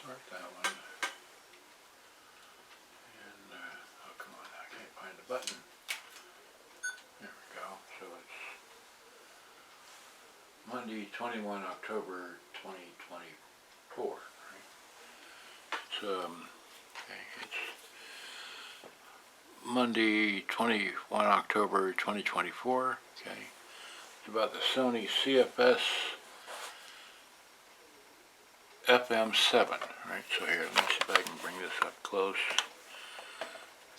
start that one. And, oh come on, I can't find the button. There we go. So it's Monday, 21 October 2024. Right? It's Monday, 21 October 2024. Okay. It's about the Sony CFS-FM7. Right. So here, let me see if I can bring this up close.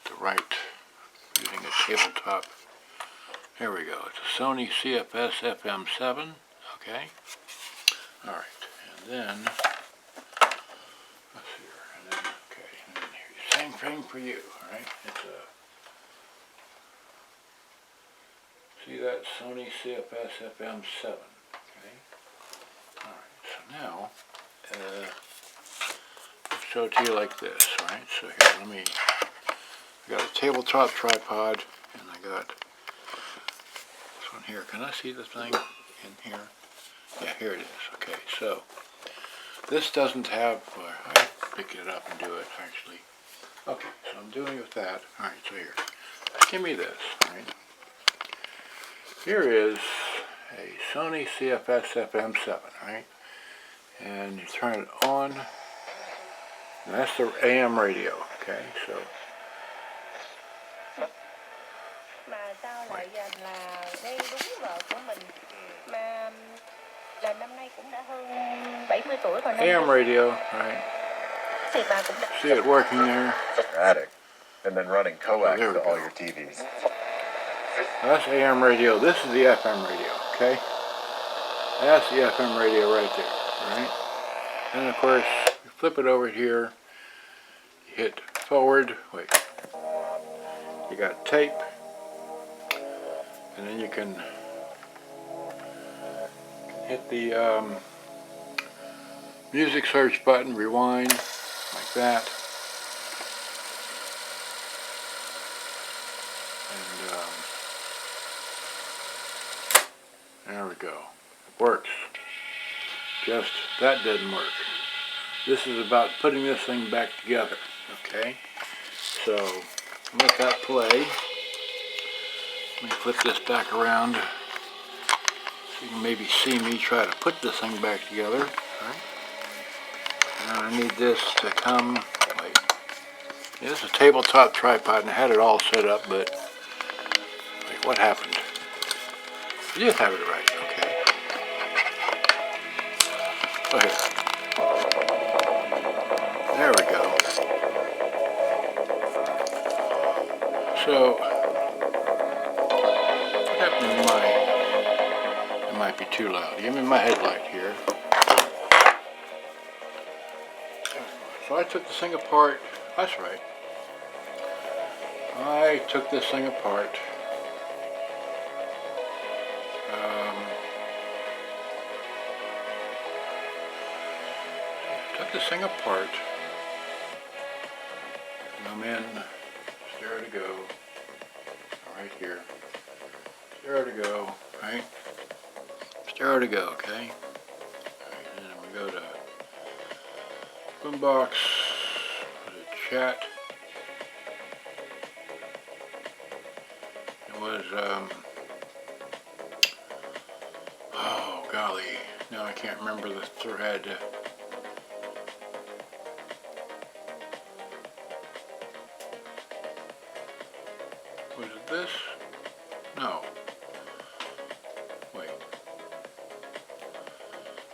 To the right, using a tabletop. Here we go. It's a Sony CFS-FM7. Okay. All right. And then let's see here. And then okay. And then here, same thing for you. All right. It's a see that Sony CFS-FM7. Okay. All right. So now I'll show it to you like this. All right. So here, I got a tabletop tripod, and I got this one here. Can I see the thing in here? Yeah, here it is. Okay, so this doesn't have, I pick it up and do it actually. Okay, so I'm doing with that. All right, so here, give me this. All right. Here is a Sony CFS-FM7. All right, and you turn it on. And that's the AM radio. Okay, so. Mà sao lại là đây đúng vợ của mình mà là năm nay cũng đã hơn 70 tuổi rồi. AM radio, right? Thì bà cũng đã see it working there. Attic, and then running coax to all your TVs. That's AM radio. This is the FM radio. Okay, that's the FM radio right there. Right, and of course you flip it over here. You hit forward. Wait, you got tape. And then you can hit the music search button, rewind, like that. And there we go. It works. Just, that didn't work. This is about putting this thing back together. Okay? So, let that play. Let me flip this back around so you can maybe see me try to put this thing back together. Right? And I need this to come, wait, yeah, this is a tabletop tripod and I had it all set up, but wait, what happened? I did have it right, okay. Oh, here. There we go. So, it might be too loud. Give me my headlight here. So I took this thing apart. That's right. I took this thing apart. Took this thing apart. And I'm in. There to go. Right here. Stereo to go, right? Stereo to go, okay? Alright, and then we go to Boombox, go to chat. It was, oh golly, now I can't remember the thread. Was it this? No. Wait.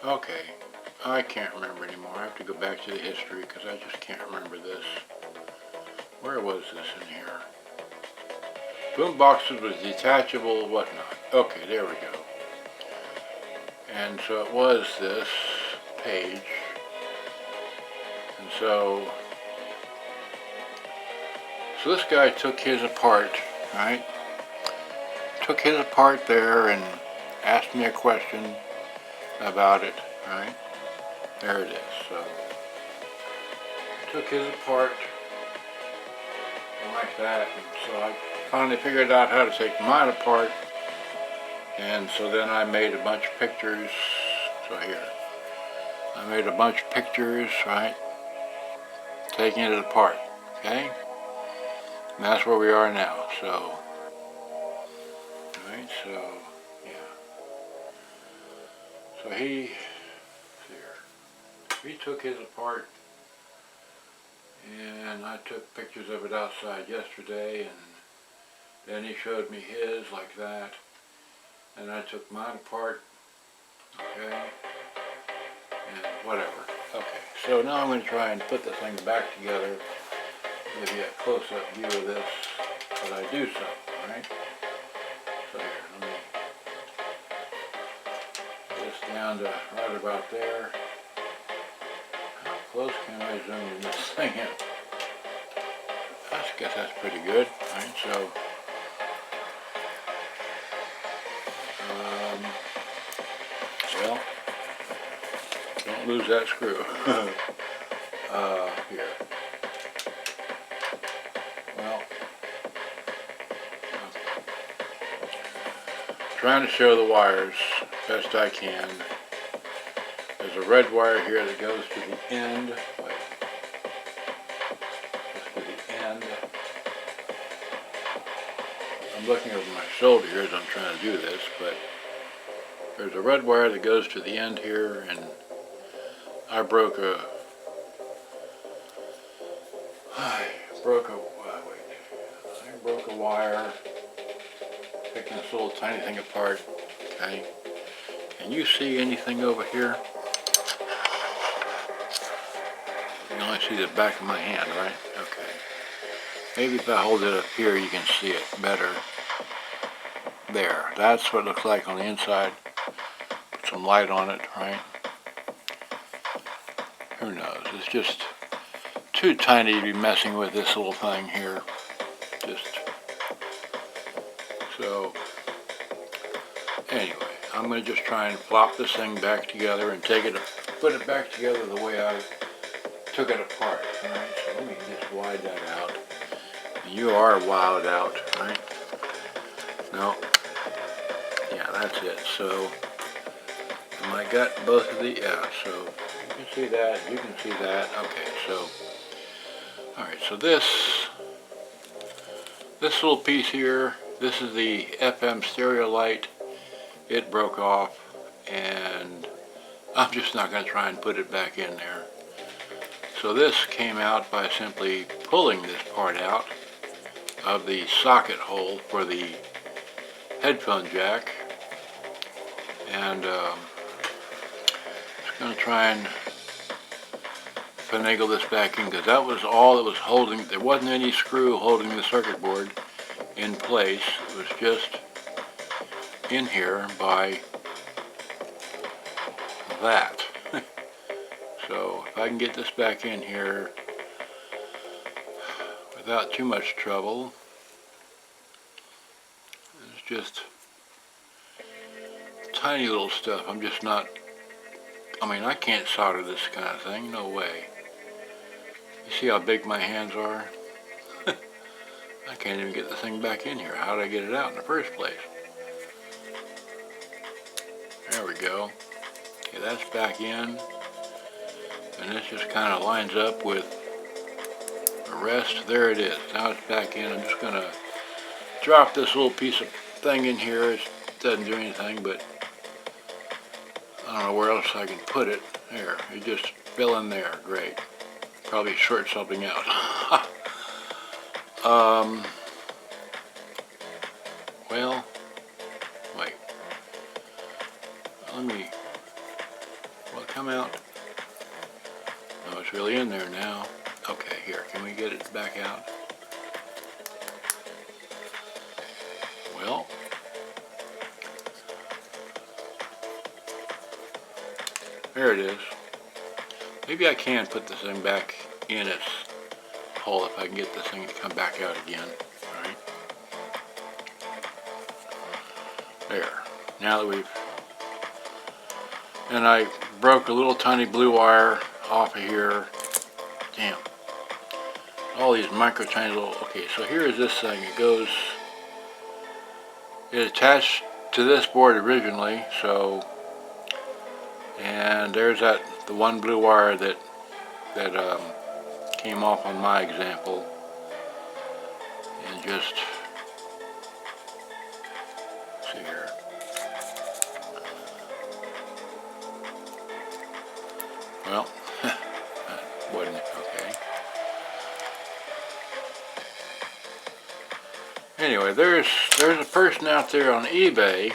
Okay. I can't remember anymore. I have to go back to the history because I just can't remember this. Where was this in here? Boomboxes was detachable, whatnot. Okay, there we go. And so it was this page. And so this guy took his apart, right? Took his apart there and asked me a question about it, right? There it is. So took his apart like that, and so I finally figured out how to take mine apart, and so then I made a bunch of pictures. So here, I made a bunch of pictures, right? taking it apart, okay? And that's where we are now, so, alright, so, yeah. So he took his apart, and I took pictures of it outside yesterday, and then he showed me his like that, and I took mine apart, okay, and whatever. Okay, so now I'm going to try and put this thing back together, give you a close-up view of this, but I do so, alright? So here, let me get this down to right about there. How close can I zoom in this thing in? I guess that's pretty good, alright, so well, don't lose that screw. Here. Well, trying to show the wires best I can. There's a red wire here that goes to the end. Wait. Goes to the end. I'm looking over my shoulder here as I'm trying to do this, but there's a red wire that goes to the end here, and I broke a wire, picking this little tiny thing apart, okay? Can you see anything over here? You can only see the back of my hand, right? Okay. Maybe if I hold it up here, you can see it better. There, that's what it looks like on the inside. Put some light on it, right? Who knows? It's just too tiny to be messing with this little thing here. Just so. Anyway, I'm going to just try and flop this thing back together and put it back together the way I took it apart. All right. So let me just wide that out. You are wilded out, right? No. Yeah, that's it. So. And I got both of the, yeah, so you can see that, you can see that. Okay, so, alright, so this little piece here, this is the FM stereo light. It broke off, and I'm just not going to try and put it back in there. So this came out by simply pulling this part out of the socket hole for the headphone jack, and going to try and finagle this back in, because that was all that was holding. There wasn't any screw holding the circuit board in place. It was just in here by that. So if I can get this back in here without too much trouble, it's just tiny little stuff. I'm just not, I mean, I can't solder this kind of thing, no way. You see how big my hands are? I can't even get the thing back in here. How did I get it out in the first place? There we go. Okay, that's back in. And this just kind of lines up with the rest. There it is. Now it's back in. I'm just going to drop this little piece of thing in here. It doesn't do anything, but I don't know where else I can put it. There, it just fell in there. Great. Probably short something out. Well, wait. Let me, will it come out? No, it's really in there now. Okay, here, can we get it back out? Well, there it is. Maybe I can put this thing back in its hole if I can get this thing to come back out again. All right. There. Now that we've, and I broke a little tiny blue wire off of here. Damn. All these micro tiny little, okay, so here is this thing. It goes, it attached to this board originally, so, and there's that, the one blue wire that came off on my example, and just see here. Well, that wasn't okay. Anyway, there's a person out there on eBay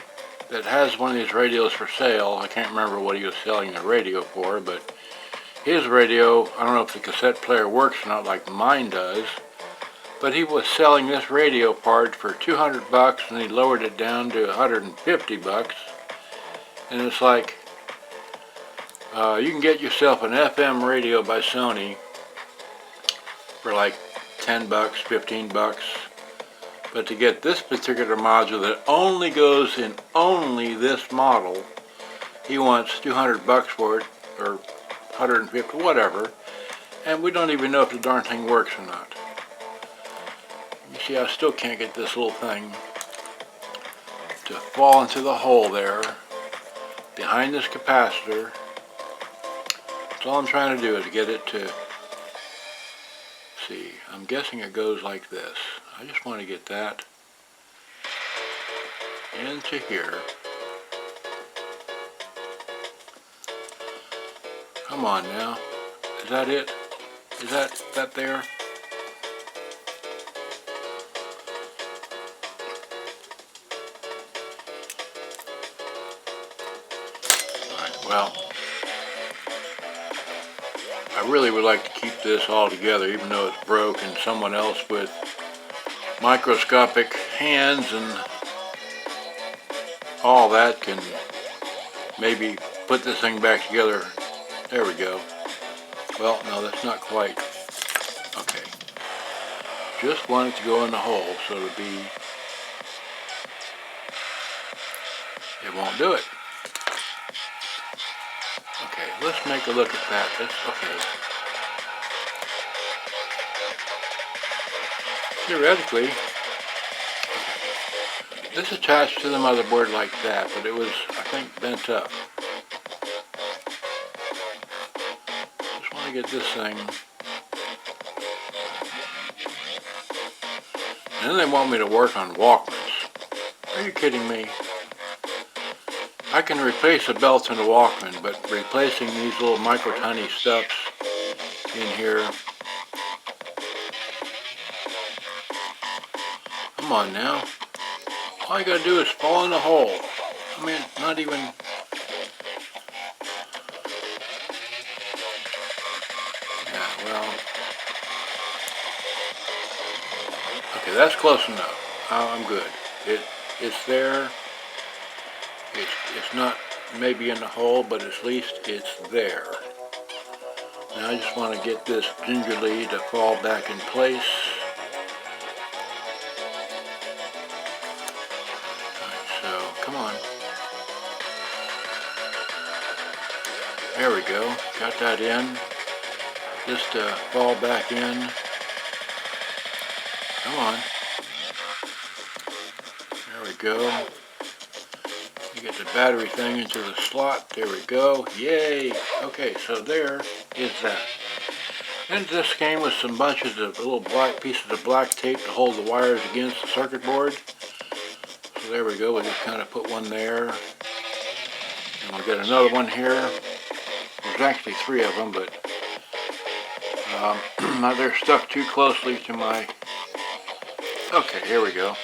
that has one of these radios for sale. I can't remember what he was selling the radio for, but his radio, I don't know if the cassette player works or not like mine does, but he was selling this radio part for 200 bucks and he lowered it down to 150 bucks. And it's like, you can get yourself an FM radio by Sony for like 10 bucks, 15 bucks. But to get this particular module that only goes in only this model, he wants 200 bucks for it, or 150, whatever. And we don't even know if the darn thing works or not. You see, I still can't get this little thing to fall into the hole there behind this capacitor. That's all I'm trying to do, is get it to, see, I'm guessing it goes like this. I just want to get that into here. Come on now. Is that it? Is that there? Alright, well, I really would like to keep this all together, even though it's broke, and someone else with microscopic hands and all that can maybe put this thing back together. There we go. Well, no, that's not quite. Okay. Just want it to go in the hole, so to be, it won't do it. Okay, let's make a look at that. Okay. Theoretically, this attached to the motherboard like that, but it was, I think, bent up. Just want to get this thing. And then they want me to work on Walkmans. Are you kidding me? I can replace a belt in a Walkman, but replacing these little micro tiny stuffs in here. Come on now. All you gotta do is fall in the hole. I mean, not even. Yeah, well. Okay, that's close enough. I'm good. It's there. It's not maybe in the hole, but at least it's there. Now I just want to get this gingerly to fall back in place. Come on. There we go. Got that in. Just fall back in. Come on. There we go. You get the battery thing into the slot. There we go. Yay! Okay, so there is that. And this came with some bunches of little black pieces of black tape to hold the wires against the circuit board. So there we go, we'll just kind of put one there, and we'll get another one here. There's actually 3 of them, but they're stuck too closely to my, okay, here we go.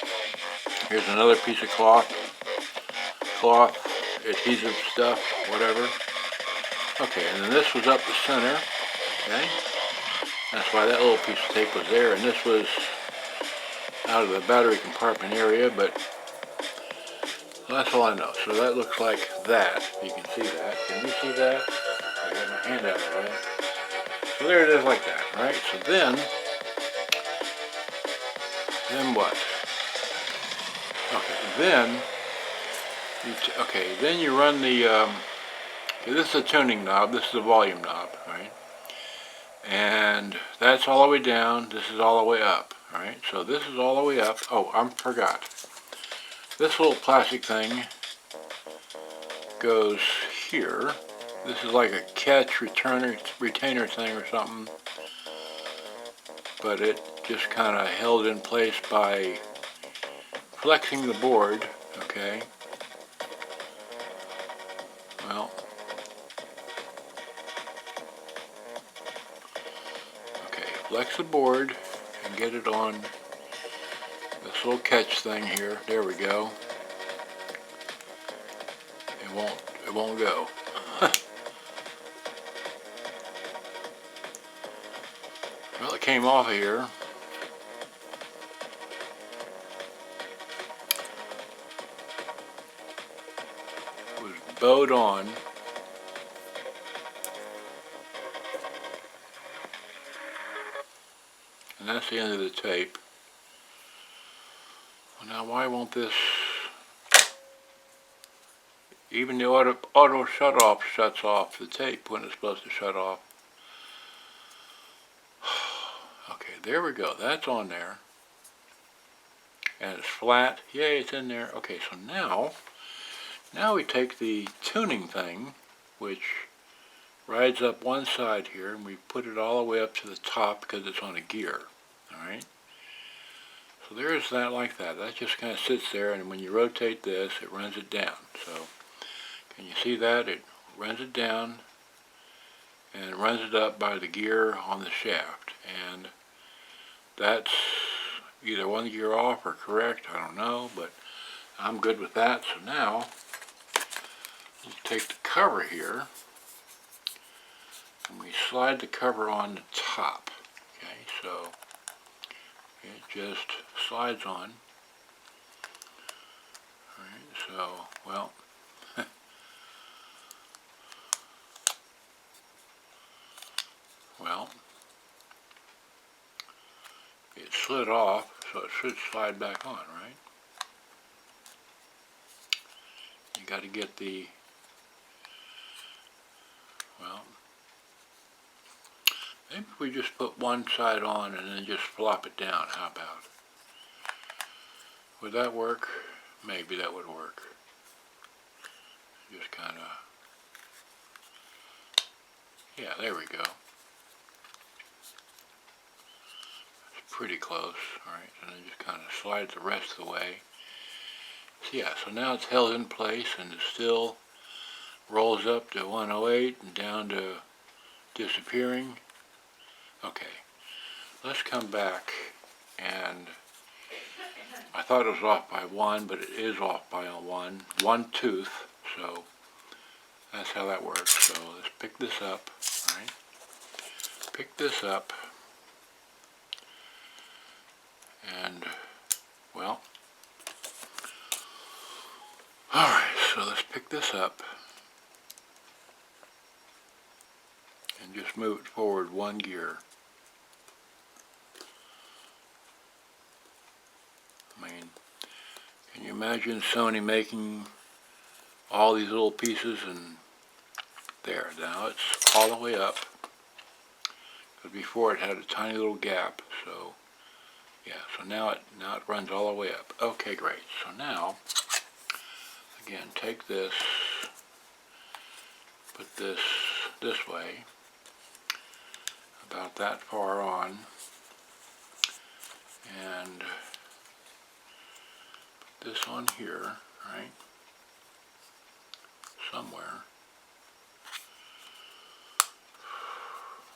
Here's another piece of cloth, adhesive stuff, whatever. Okay, and then this was up the center, okay. That's why that little piece of tape was there, and this was out of the battery compartment area, but that's all I know. So that looks like that. You can see that. Can you see that? I got my hand out of the way. So there it is like that, right? So then what? Okay, then you run the, okay, this is a tuning knob, this is a volume knob, right? And that's all the way down, this is all the way up, right? So this is all the way up. Oh, I forgot. This little plastic thing goes here. This is like a catch retainer thing or something. but it just kind of held in place by flexing the board, okay? Well, okay, flex the board and get it on this little catch thing here. There we go. It won't go. Well, it came off of here. It was bowed on. And that's the end of the tape. Well, now why won't this, even the auto shut off shuts off the tape when it's supposed to shut off. Okay, there we go. That's on there. And it's flat. Yay, it's in there. Okay, so now we take the tuning thing, which rides up one side here, and we put it all the way up to the top because it's on a gear. Alright? So there's that like that. That just kind of sits there, and when you rotate this, it runs it down. So, can you see that? It runs it down, and it runs it up by the gear on the shaft. And that's either one gear off or correct, I don't know, but I'm good with that. So now, you take the cover here, and we slide the cover on the top. Okay, so it just slides on. Alright, so, well, well, it slid off, so it should slide back on, right? You got to get the, well, maybe we just put one side on and then just flop it down. How about? Would that work? Maybe that would work. Just kind of, yeah, there we go. It's pretty close, alright, and then just kind of slide the rest of the way. So yeah, so now it's held in place and it still rolls up to 108 and down to disappearing. Okay, let's come back, and I thought it was off by one, but it is off by one tooth, so that's how that works. So let's pick this up, alright? Pick this up, and, well, alright, so let's pick this up and just move it forward one gear. I mean, can you imagine Sony making all these little pieces, and there, now it's all the way up, because before it had a tiny little gap, so yeah, so now it runs all the way up. Okay, great. So now, again, take this, put this way, about that far on, and put this on here, right, somewhere.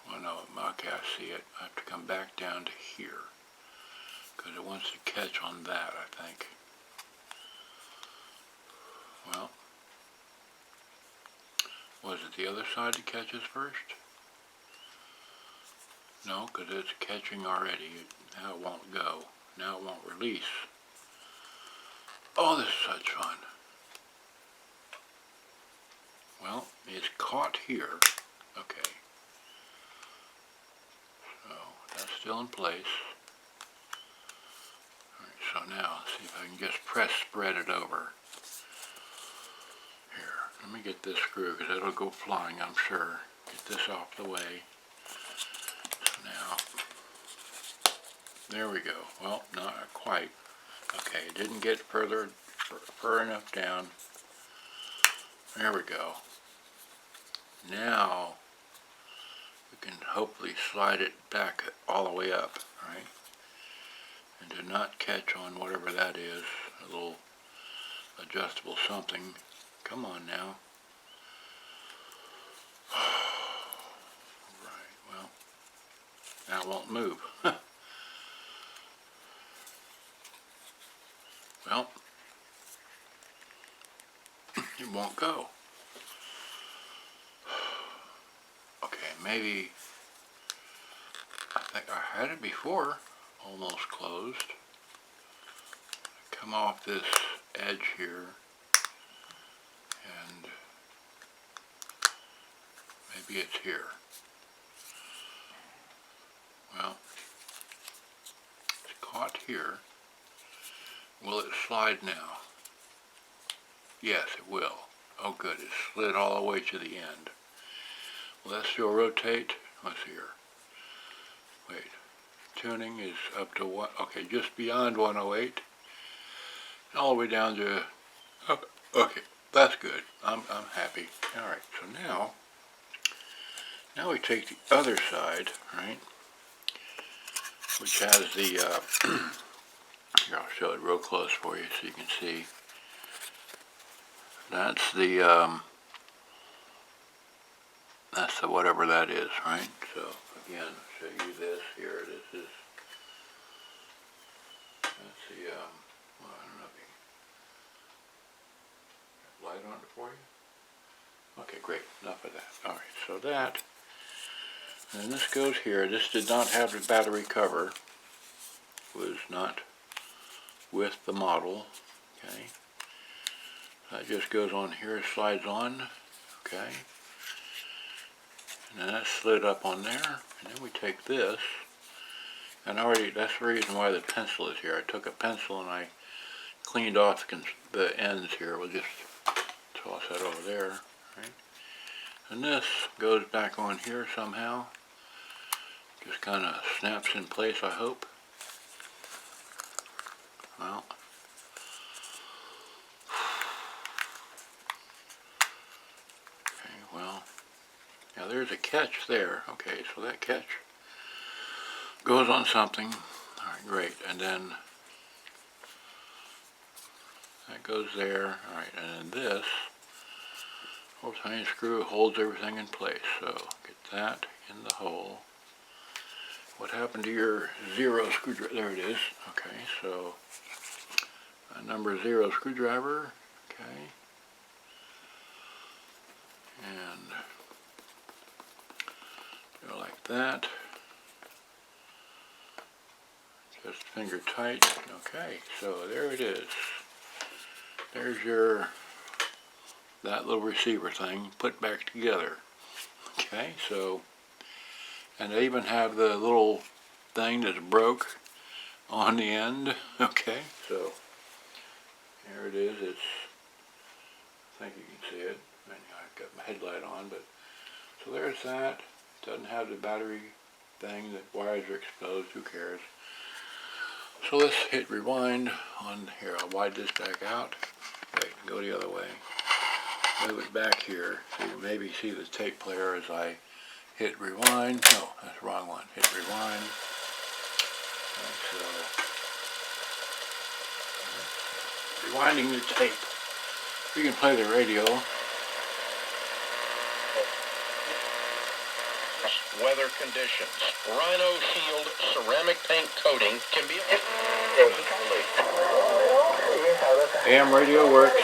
Well, no, I can't see it. I have to come back down to here, because it wants to catch on that, I think. Well, was it the other side that catches first? No, because it's catching already. Now it won't go. Now it won't release. Oh, this is such fun. Well, it's caught here. Okay. So, that's still in place. Alright, so now, see if I can just press spread it over. Here, let me get this screw, because it'll go flying, I'm sure. Get this off the way. So now, there we go. Well, not quite. Okay, it didn't get far enough down. There we go. Now, we can hopefully slide it back all the way up. and did not catch on whatever that is, a little adjustable something. Come on now. Right, well, now it won't move. Well, it won't go. Okay, maybe, I think I had it before, almost closed. Come off this edge here, and maybe it's here. Well, it's caught here. Will it slide now? Yes, it will. Oh good, it slid all the way to the end. Let's still rotate. Let's see here. Wait, tuning is up to what? Okay, just beyond 108. All the way down to, oh, okay, that's good. I'm happy. All right, so now we take the other side, right, which has the, here, I'll show it real close for you so you can see. That's the whatever that is, right? So again, I'll show you this here. This is, that's the, well, I don't know if you light on it for you. Okay, great. Enough of that. All right, so that, and then this goes here. This did not have the battery cover. Was not with the model. Okay. That just goes on here, slides on. Okay. And then that slid up on there. And then we take this. And already, that's the reason why the pencil is here. I took a pencil and I cleaned off the ends here. We'll just toss that over there. Right? And this goes back on here somehow. Just kind of snaps in place, I hope. Well, okay, well, now there's a catch there. Okay, so that catch goes on something. All right, great. And then that goes there. All right, and then this whole tiny screw holds everything in place. So get that in the hole. What happened to your 0 screwdriver? There it is. Okay, so a number 0 screwdriver. Okay, and go like that. Just finger tight. Okay, so there it is. There's your, that little receiver thing put back together. Okay, so, and they even have the little thing that's broke on the end. Okay, so here it is. It's, I think you can see it. I've got my headlight on, but so there's that. Doesn't have the battery thing. The wires are exposed. Who cares? So let's hit rewind on here. I'll widen this back out. Okay, go the other way. Move it back here so you maybe see the tape player as I hit rewind. No, that's the wrong one. Hit rewind. And so, rewinding the tape. We can play the radio. Weather conditions. Rhino Shield ceramic paint coating can be... AM radio works.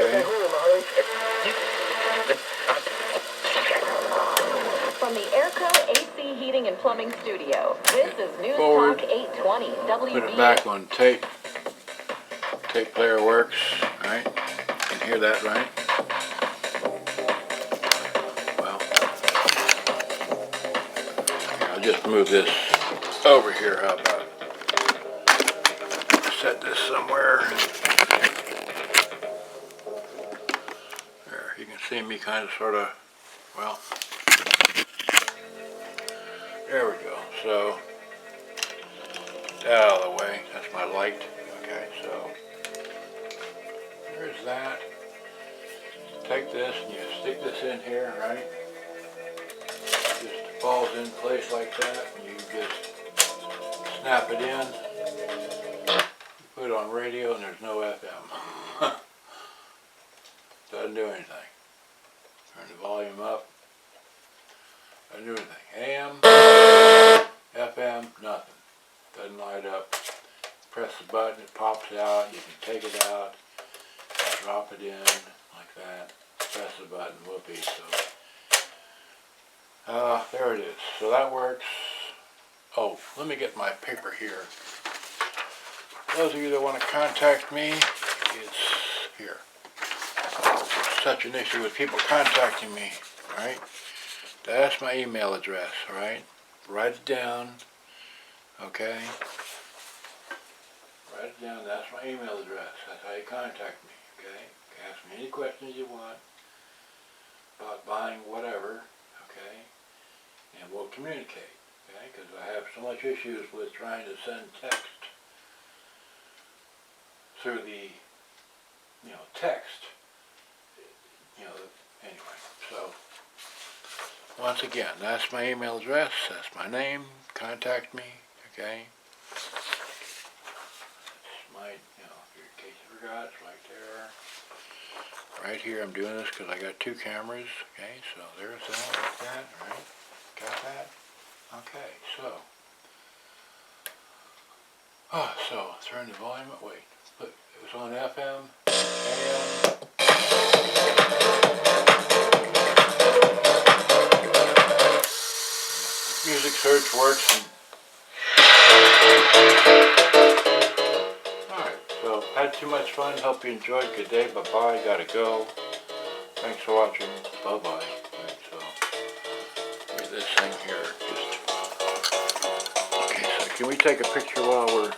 Okay. From the Airco AC Heating and Plumbing Studio, this is News Forward. Talk 820 WB. Put it back on tape. Tape player works, right? You can hear that, right? Well, I'll just move this over here. How about set this somewhere? There, you can see me kind of sort of, well, there we go. So, that out of the way. That's my light. Okay, so there's that. Take this and you stick this in here, right? Just falls in place like that, and you just snap it in, put it on radio, and there's no FM. Doesn't do anything. Turn the volume up. Doesn't do anything. AM, FM, nothing. Doesn't light up. Press the button, it pops out. You can take it out, drop it in like that. Press the button, whoopee. So, there it is. So that works. Oh, let me get my paper here. Those of you that want to contact me, it's here. Such an issue with people contacting me, right? That's my email address, right? Write it down, okay? Write it down, that's my email address. That's how you contact me, okay? Ask me any questions you want about buying whatever, okay? And we'll communicate, okay? Because I have so much issues with trying to send text through the, text, anyway, so, once again, that's my email address, that's my name, contact me, okay? It's my, in case you forgot, it's right there. Right here, I'm doing this because I got two cameras, okay? So there's that, like that, right? Got that? Okay, so. So turn the volume up, wait. Look, it was on FM, AM. Music search works. Alright, so had too much fun. Hope you enjoyed. Good day. Bye-bye. Gotta go. Thanks for watching. Bye-bye. Alright, so look at this thing here. Okay, so can we take a picture while we're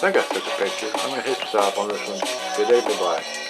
I think I took a picture. I'm going to hit stop on this one. Good day, bye-bye.